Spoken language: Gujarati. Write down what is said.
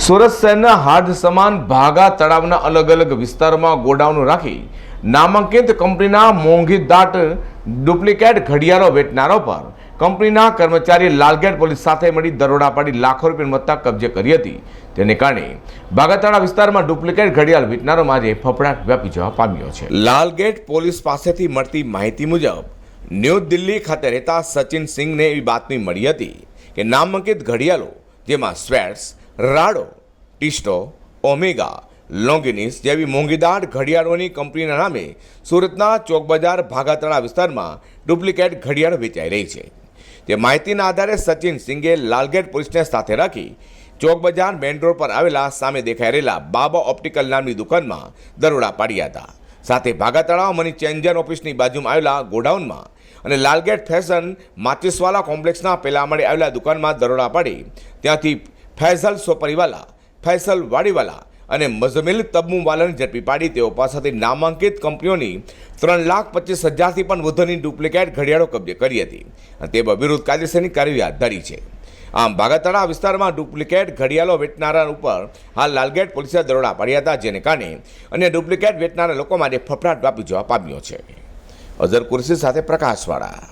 સુરત શહેરના હાડ સમાન ભાગા તળાવના અલગ અલગ વિસ્તારોમાં ગોડાઉનો રાખી નામાંકિત કંપનીના મોંઘી દાટ ડુપ્લિકેટ ઘડિયાળો વેચનારો પર કંપનીના કર્મચારી લાલગેટ પોલીસ સાથે મળી દરોડા પાડી લાખો રૂપિયાની મત્તા કબજે કરી હતી। તેને કારણે ભાગાતળા વિસ્તારમાં ડુપ્લિકેટ ઘડિયાળ વેચનારોમાં આજે ફફડાટ વ્યાપી જવા પામ્યો છે। લાલગેટ પોલીસ પાસેથી મળતી માહિતી મુજબ ન્યૂ દિલ્હી ખાતે રહેતા સચિન સિંઘને એવી બાતમી મળી હતી કે નામાંકિત ઘડિયાળો જેમાં સ્વેટ્સ, રાડો, ટીસ્ટો, ઓમેગા, લોંગિનિસ જેવી મોંઘીદાટ ઘડિયાળોની કંપનીના નામે સુરતના ચોક બજાર ભાગાતળા વિસ્તારમાં ડુપ્લિકેટ ઘડિયાળો વેચાઈ રહી છે। તે માહિતીના આધારે સચિન સિંઘે લાલગેટ પોલીસને સાથે રાખી ચોક બજાર મેઇન રોડ પર આવેલા સામે દેખાઈ રહેલા બાબા ઓપ્ટિકલ નામની દુકાનમાં દરોડા પાડ્યા હતા। સાથે ભાગાતળા મની ચેન્જર ઓફિસની બાજુમાં આવેલા ગોડાઉનમાં અને લાલગેટ ફેશન માચિસવાલા કોમ્પ્લેક્સના પહેલા માળે આવેલા દુકાનમાં દરોડા પાડી ત્યાંથી ફૈઝલ સોપરીવાલા, ફૈસલ વાડીવાલા અને મઝમિલ તબ્બુવાલાને ઝડપી પાડી તેઓ પાસેથી નામાંકિત કંપનીઓની 3,25,000થી પણ વધુની ડુપ્લિકેટ ઘડિયાળો કબજે કરી હતી અને તે વિરુદ્ધ કાયદેસરની કાર્યવાહી હાથ ધરી છે। આમ ભાગાતળા વિસ્તારમાં ડુપ્લિકેટ ઘડિયાળો વેચનારા ઉપર હાલ લાલગેટ પોલીસે દરોડા પાડ્યા હતા, જેને કારણે અન્ય ડુપ્લિકેટ વેચનારા લોકો માટે ફફડાટ વ્યાપી જવા પામ્યો છે। અઝર કુરેશી સાથે પ્રકાશવાળા।